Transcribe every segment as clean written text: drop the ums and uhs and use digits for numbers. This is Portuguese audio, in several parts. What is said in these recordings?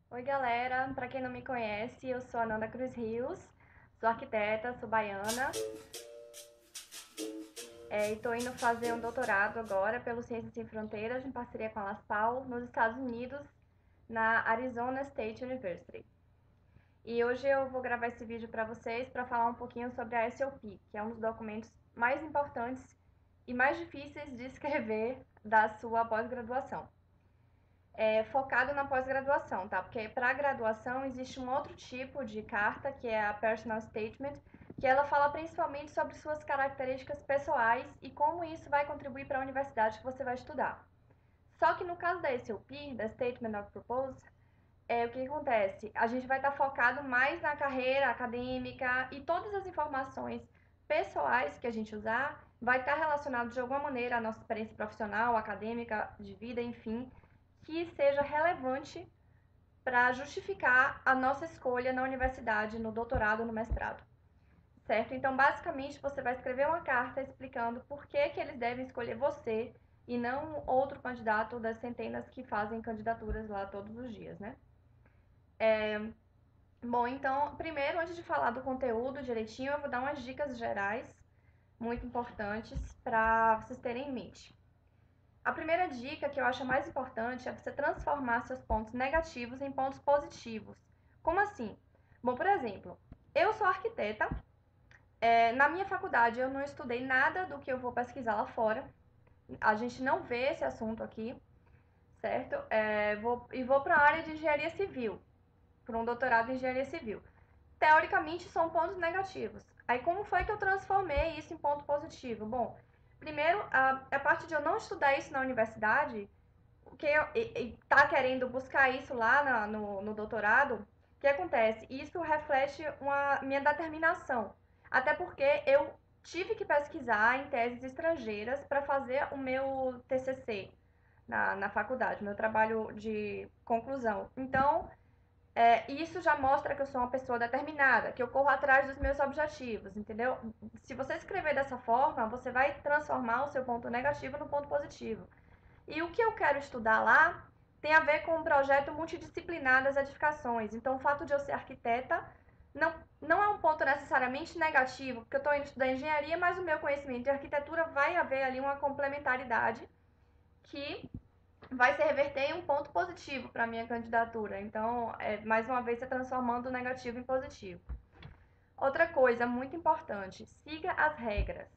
Oi galera, para quem não me conhece, eu sou a Nanda Cruz Rios, sou arquiteta, sou baiana e estou indo fazer um doutorado agora pelo Ciências Sem Fronteiras em parceria com a LASPAL nos Estados Unidos, na Arizona State University. E hoje eu vou gravar esse vídeo para vocês para falar um pouquinho sobre a SOP, que é um dos documentos mais importantes e mais difíceis de escrever da sua pós-graduação. Focado na pós-graduação, tá? Porque para a graduação existe um outro tipo de carta, que é a Personal Statement, que ela fala principalmente sobre suas características pessoais e como isso vai contribuir para a universidade que você vai estudar. Só que no caso da SOP, da Statement of Purpose, o que acontece? A gente vai estar focado mais na carreira acadêmica e todas as informações pessoais que a gente usar vai estar relacionado de alguma maneira à nossa experiência profissional, acadêmica, de vida, enfim, que seja relevante para justificar a nossa escolha na universidade, no doutorado ou no mestrado. Certo? Então, basicamente, você vai escrever uma carta explicando por que eles devem escolher você e não outro candidato das centenas que fazem candidaturas lá todos os dias, né? Bom, então, primeiro, antes de falar do conteúdo direitinho, eu vou dar umas dicas gerais muito importantes para vocês terem em mente. A primeira dica, que eu acho a mais importante, é você transformar seus pontos negativos em pontos positivos. Como assim? Bom, por exemplo, eu sou arquiteta, na minha faculdade eu não estudei nada do que eu vou pesquisar lá fora, a gente não vê esse assunto aqui, certo? Vou para a área de engenharia civil, para um doutorado em engenharia civil. Teoricamente são pontos negativos. Aí como foi que eu transformei isso em ponto positivo? Bom, primeiro, a parte de eu não estudar isso na universidade, que está querendo buscar isso lá no doutorado, o que acontece? Isso reflete uma minha determinação. Até porque eu tive que pesquisar em teses estrangeiras para fazer o meu TCC na faculdade, meu trabalho de conclusão. Então, isso já mostra que eu sou uma pessoa determinada, que eu corro atrás dos meus objetivos, entendeu? Se você escrever dessa forma, você vai transformar o seu ponto negativo no ponto positivo. E o que eu quero estudar lá tem a ver com um projeto multidisciplinar das edificações. Então, o fato de eu ser arquiteta não é um ponto necessariamente negativo, porque eu estou indo estudar engenharia, mas o meu conhecimento de arquitetura vai haver ali uma complementaridade que vai se reverter em um ponto positivo para a minha candidatura. Então, mais uma vez, você transformando o negativo em positivo. Outra coisa muito importante, siga as regras.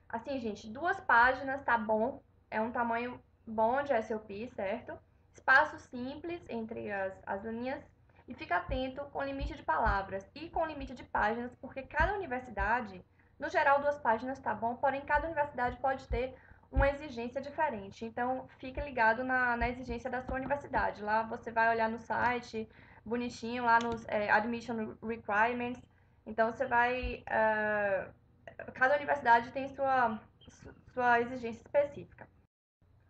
Assim, gente, 2 páginas tá bom, é um tamanho bom de SOP, certo? Espaço simples entre as linhas e fica atento com limite de palavras e com limite de páginas, porque cada universidade, no geral 2 páginas tá bom, porém cada universidade pode ter uma exigência diferente. Então, fique ligado na exigência da sua universidade. Lá você vai olhar no site, bonitinho, lá nos Admission Requirements. Então, você vai... cada universidade tem sua exigência específica.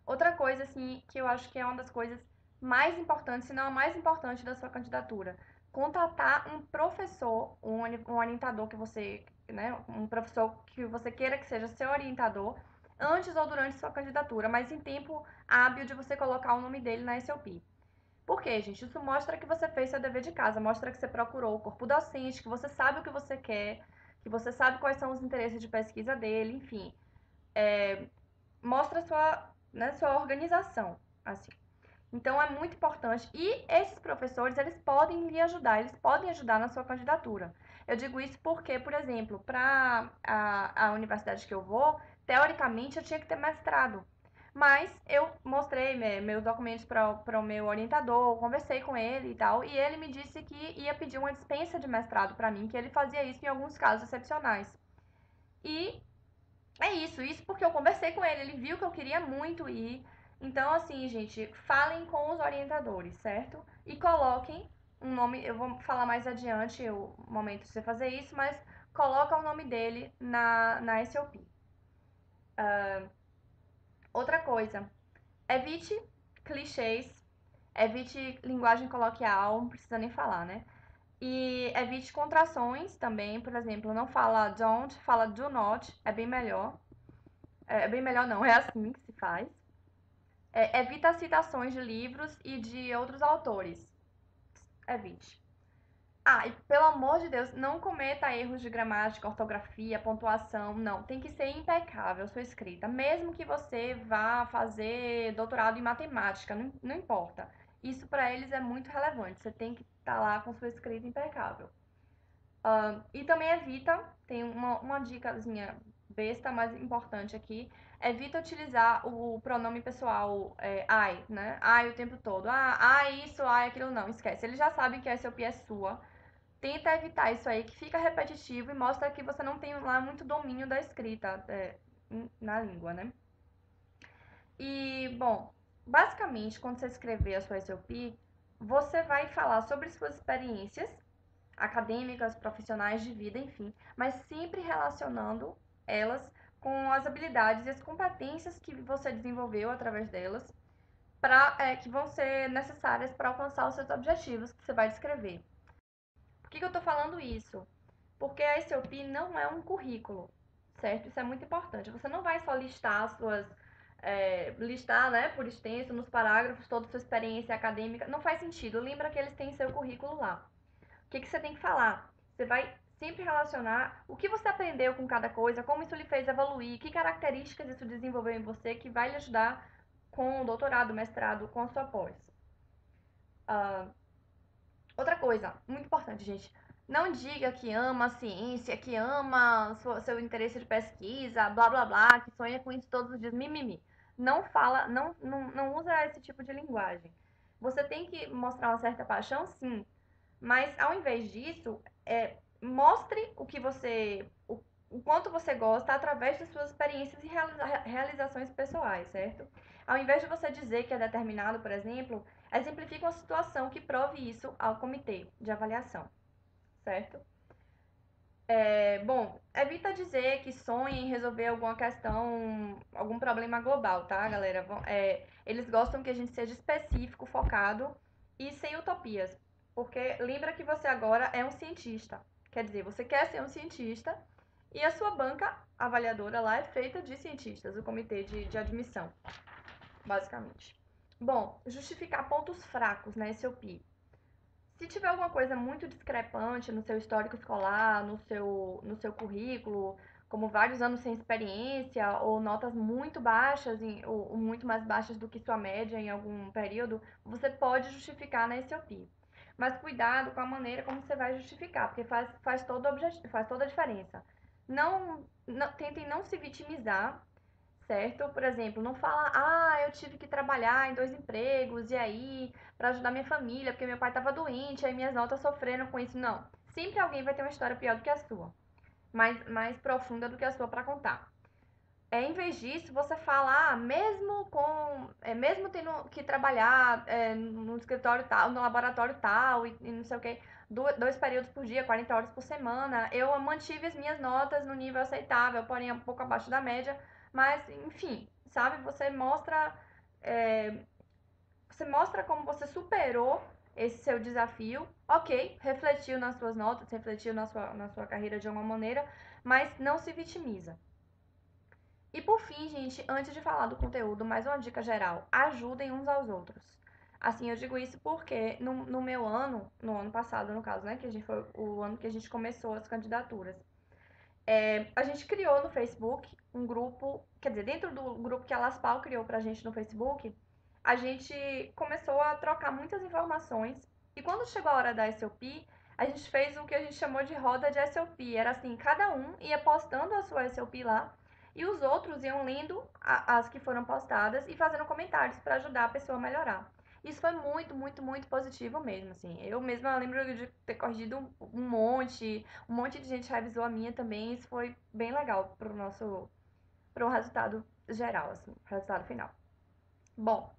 Outra coisa, assim, que eu acho que é uma das coisas mais importantes, se não a mais importante da sua candidatura, contratar um professor, um orientador que você, né, um professor que você queira que seja seu orientador, antes ou durante sua candidatura, mas em tempo hábil de você colocar o nome dele na SOP. Por quê, gente? Isso mostra que você fez seu dever de casa, mostra que você procurou o corpo docente, que você sabe o que você quer, que você sabe quais são os interesses de pesquisa dele, enfim. Mostra sua organização, assim. Então é muito importante. E esses professores, eles podem lhe ajudar, eles podem ajudar na sua candidatura. Eu digo isso porque, por exemplo, para a universidade que eu vou, teoricamente eu tinha que ter mestrado. Mas eu mostrei meus documentos para o meu orientador, conversei com ele e tal, e ele me disse que ia pedir uma dispensa de mestrado para mim, que ele fazia isso em alguns casos excepcionais. E é isso porque eu conversei com ele, ele viu que eu queria muito ir. Então, assim, gente, falem com os orientadores, certo? E coloquem um nome, eu vou falar mais adiante o momento de você fazer isso, mas coloca o nome dele na SOP. Outra coisa, evite clichês, evite linguagem coloquial, não precisa nem falar, né? E evite contrações também, por exemplo, não fala don't, fala do not, é bem melhor. É bem melhor não, é assim que se faz. Evita citações de livros e de outros autores. Evite. Ah, e pelo amor de Deus, não cometa erros de gramática, ortografia, pontuação, não. Tem que ser impecável sua escrita. Mesmo que você vá fazer doutorado em matemática, não importa. Isso para eles é muito relevante. Você tem que estar lá com sua escrita impecável. E também evita, tem uma dicasinha besta, mas importante aqui, evita utilizar o pronome pessoal I, né? I o tempo todo. Isso, aquilo, não, esquece. Eles já sabem que a SOP é sua. Tenta evitar isso aí, que fica repetitivo e mostra que você não tem lá muito domínio da escrita na língua, né? E, bom, basicamente, quando você escrever a sua SOP, você vai falar sobre suas experiências acadêmicas, profissionais de vida, enfim, mas sempre relacionando elas com as habilidades e as competências que você desenvolveu através delas, que vão ser necessárias para alcançar os seus objetivos que você vai descrever. Por que eu estou falando isso? Porque a SOP não é um currículo, certo? Isso é muito importante. Você não vai só listar as suas. Listar, né, por extenso, nos parágrafos, toda a sua experiência acadêmica. Não faz sentido. Lembra que eles têm seu currículo lá. O que você tem que falar? Você vai sempre relacionar o que você aprendeu com cada coisa, como isso lhe fez evoluir, que características isso desenvolveu em você que vai lhe ajudar com o doutorado, mestrado, com a sua pós. Ah, outra coisa, muito importante, gente. Não diga que ama a ciência, que ama seu interesse de pesquisa, blá blá blá, que sonha com isso todos os dias, mimimi. Não fala, não usa esse tipo de linguagem. Você tem que mostrar uma certa paixão, sim, mas ao invés disso, mostre o quanto você gosta através de suas experiências e realizações pessoais, certo? Ao invés de você dizer que é determinado, por exemplo, exemplifique uma situação que prove isso ao comitê de avaliação, certo? Bom, evita dizer que sonha em resolver alguma questão, algum problema global, tá, galera? Eles gostam que a gente seja específico, focado e sem utopias. Porque lembra que você agora é um cientista. Quer dizer, você quer ser um cientista e a sua banca avaliadora lá é feita de cientistas, o comitê de admissão, basicamente. Bom, justificar pontos fracos na SOP. Se tiver alguma coisa muito discrepante no seu histórico escolar, no seu currículo, como vários anos sem experiência, ou notas muito baixas, ou muito mais baixas do que sua média em algum período, você pode justificar na SOP. Mas cuidado com a maneira como você vai justificar, porque faz toda a diferença. Tentem não se vitimizar, certo? Por exemplo, não fala, eu tive que trabalhar em 2 empregos, e aí, para ajudar minha família, porque meu pai estava doente, aí minhas notas sofreram com isso. Não. Sempre alguém vai ter uma história pior do que a sua, mais profunda do que a sua para contar. Em vez disso, você fala, mesmo tendo que trabalhar no escritório tal, no laboratório tal, e não sei o que, 2 períodos por dia, 40 horas por semana, eu mantive as minhas notas no nível aceitável, porém um pouco abaixo da média, mas, enfim, sabe, é, você mostra como você superou esse seu desafio, ok, refletiu nas suas notas, refletiu na sua carreira de alguma maneira, mas não se vitimiza. E por fim, gente, antes de falar do conteúdo, mais uma dica geral: ajudem uns aos outros. Assim, eu digo isso porque no meu ano, no ano passado, no caso, né, que a gente foi o ano que a gente começou as candidaturas, a gente criou no Facebook um grupo, quer dizer, dentro do grupo que a Laspal criou pra gente no Facebook, a gente começou a trocar muitas informações. E quando chegou a hora da SOP, a gente fez o que a gente chamou de roda de SOP. Era assim, cada um ia postando a sua SOP lá e os outros iam lendo as que foram postadas e fazendo comentários para ajudar a pessoa a melhorar. Isso foi muito, muito, muito positivo mesmo, assim. Eu mesma lembro de ter corrigido um monte de gente revisou a minha também. Isso foi bem legal para o resultado geral, assim, resultado final. Bom,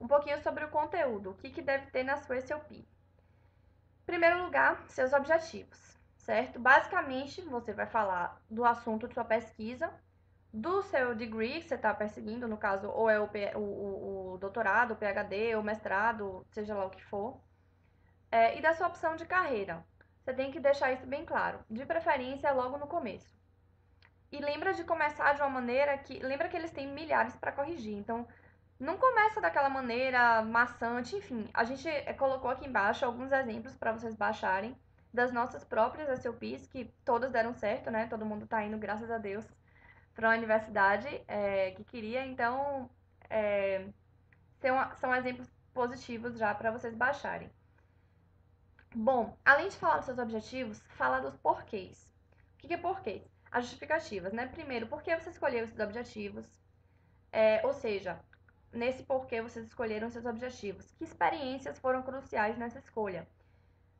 um pouquinho sobre o conteúdo. O que deve ter na sua SOP? Em primeiro lugar, seus objetivos, certo? Basicamente, você vai falar do assunto de sua pesquisa, do seu degree que você está perseguindo, no caso, ou é o doutorado, o PhD, o mestrado, seja lá o que for. E da sua opção de carreira. Você tem que deixar isso bem claro, de preferência logo no começo. E lembra de começar de uma maneira que. Lembra que eles têm milhares para corrigir. Então, não começa daquela maneira maçante. Enfim, a gente colocou aqui embaixo alguns exemplos para vocês baixarem das nossas próprias SOPs, que todas deram certo, né? Todo mundo tá indo, graças a Deus, para a universidade que queria. Então, é, são exemplos positivos já para vocês baixarem. Bom, além de falar dos seus objetivos, fala dos porquês. O que é porquês? As justificativas, né? Primeiro, por que você escolheu esses objetivos? Ou seja, nesse porquê vocês escolheram seus objetivos. Que experiências foram cruciais nessa escolha?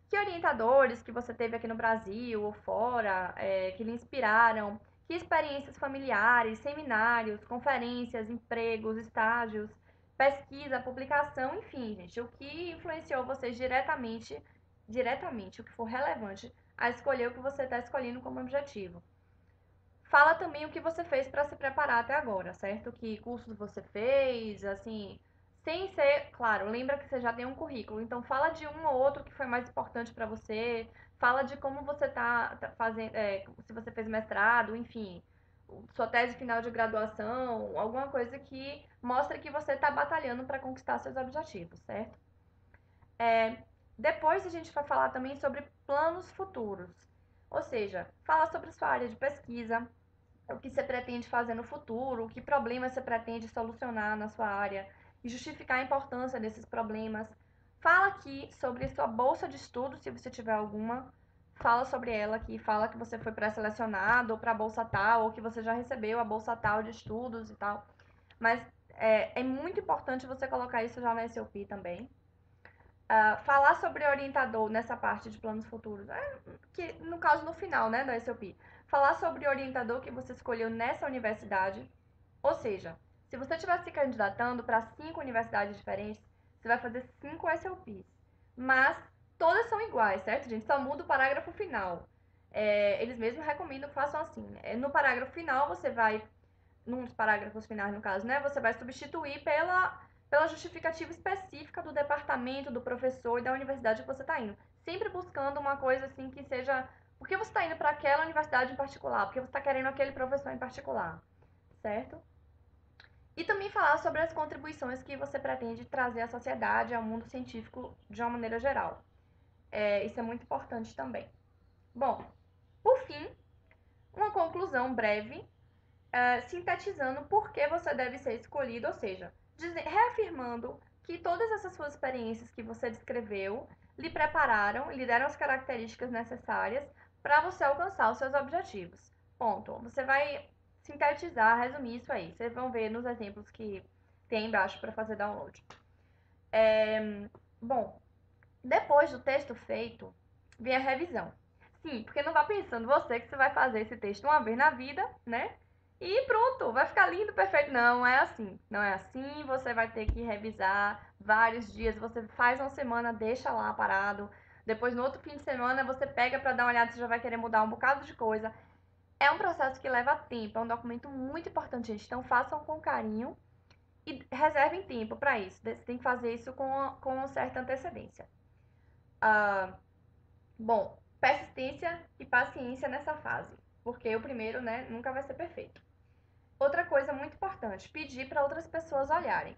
Que orientadores que você teve aqui no Brasil ou fora que lhe inspiraram? Que experiências familiares, seminários, conferências, empregos, estágios, pesquisa, publicação, enfim, gente, o que influenciou vocês diretamente, o que for relevante, a escolher o que você está escolhendo como objetivo. Fala também o que você fez para se preparar até agora, certo? Que cursos você fez, assim, sem ser, claro, lembra que você já tem um currículo, então fala de um ou outro que foi mais importante para você, fala de como você tá fazendo, se você fez mestrado, enfim, sua tese final de graduação, alguma coisa que mostre que você está batalhando para conquistar seus objetivos, certo? Depois a gente vai falar também sobre planos futuros, ou seja, fala sobre sua área de pesquisa, o que você pretende fazer no futuro, que problemas você pretende solucionar na sua área e justificar a importância desses problemas. Fala aqui sobre sua bolsa de estudos, se você tiver alguma. Fala sobre ela aqui, fala que você foi pré-selecionado ou para a bolsa tal, ou que você já recebeu a bolsa tal de estudos e tal. Mas é muito importante você colocar isso já na SOP também. Falar sobre orientador nessa parte de planos futuros, que no caso no final, né, da SOP, falar sobre orientador que você escolheu nessa universidade, ou seja, se você estiver se candidatando para 5 universidades diferentes, você vai fazer 5 SOPs, mas todas são iguais, certo, gente? Só muda o parágrafo final. Eles mesmos recomendam que façam assim. No parágrafo final, você vai num dos parágrafos finais, no caso, né, você vai substituir pela justificativa específica do departamento, do professor e da universidade que você está indo. Sempre buscando uma coisa assim que seja. Por que você está indo para aquela universidade em particular? Por que você está querendo aquele professor em particular? Certo? E também falar sobre as contribuições que você pretende trazer à sociedade, ao mundo científico de uma maneira geral. Isso é muito importante também. Bom, por fim, uma conclusão breve sintetizando por que você deve ser escolhido, ou seja, reafirmando que todas essas suas experiências que você descreveu lhe prepararam, lhe deram as características necessárias para você alcançar os seus objetivos. Ponto. Você vai sintetizar, resumir isso aí. Vocês vão ver nos exemplos que tem embaixo para fazer download. Bom, depois do texto feito, vem a revisão. Sim, porque não vá pensando você que você vai fazer esse texto uma vez na vida, né? E pronto, vai ficar lindo, perfeito. Não é assim. Não é assim. Você vai ter que revisar vários dias. Você faz uma semana, deixa lá parado. Depois, no outro fim de semana, você pega para dar uma olhada, você já vai querer mudar um bocado de coisa. É um processo que leva tempo. É um documento muito importante, gente. Então, façam com carinho e reservem tempo para isso. Você tem que fazer isso com certa antecedência. Bom, persistência e paciência nessa fase, porque o primeiro, né, nunca vai ser perfeito. Outra coisa muito importante, pedir para outras pessoas olharem.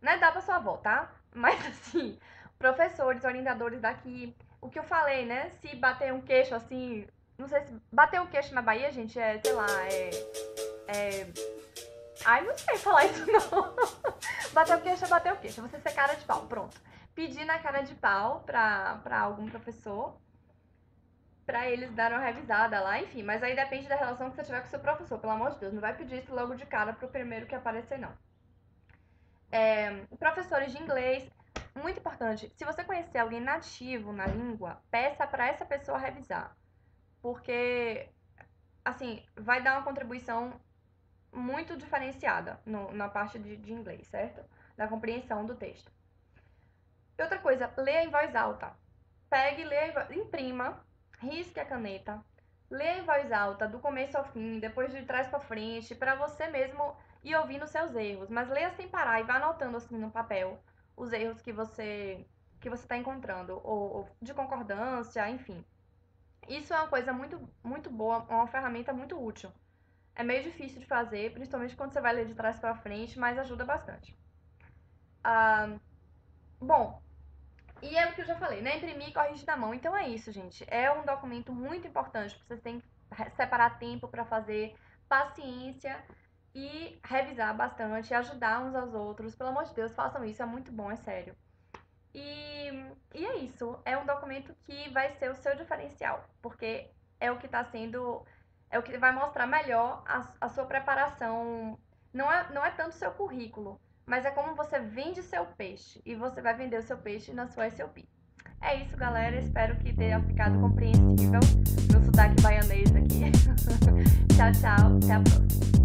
Não é dar para sua avó, tá? Mas assim, professores, orientadores daqui, o que eu falei, né? Se bater um queixo assim, não sei se bater um queixo na Bahia, gente, sei lá, ai, não sei falar isso não. Bater o queixo é bater o queixo, você ser cara de pau, pronto. Pedir na cara de pau pra algum professor pra eles darem uma revisada lá, enfim. Mas aí depende da relação que você tiver com o seu professor, pelo amor de Deus. Não vai pedir isso logo de cara pro primeiro que aparecer, não. Professores de inglês, muito importante. Se você conhecer alguém nativo na língua, peça pra essa pessoa revisar. Porque, assim, vai dar uma contribuição muito diferenciada na parte de inglês, certo? Da compreensão do texto. E outra coisa, leia em voz alta. Pegue, leia, imprima, risque a caneta, leia em voz alta, do começo ao fim, depois de trás para frente, para você mesmo ir ouvindo seus erros. Mas leia sem parar e vá anotando assim no papel os erros que você que você está encontrando, ou de concordância, enfim. Isso é uma coisa muito boa, uma ferramenta muito útil. É meio difícil de fazer, principalmente quando você vai ler de trás para frente, mas ajuda bastante. Bom, e é o que eu já falei, né? Imprimir e corrigir na mão. Então é isso, gente. É um documento muito importante. Vocês têm que separar tempo para fazer, paciência e revisar bastante, ajudar uns aos outros. Pelo amor de Deus, façam isso. É muito bom, é sério. E é isso. É um documento que vai ser o seu diferencial, porque é o que está sendo, é o que vai mostrar melhor a sua preparação. Não é tanto seu currículo, mas é como você vende seu peixe. E você vai vender o seu peixe na sua SOP. É isso, galera. Espero que tenha ficado compreensível meu sotaque baianês aqui. Tchau, tchau. Até a próxima.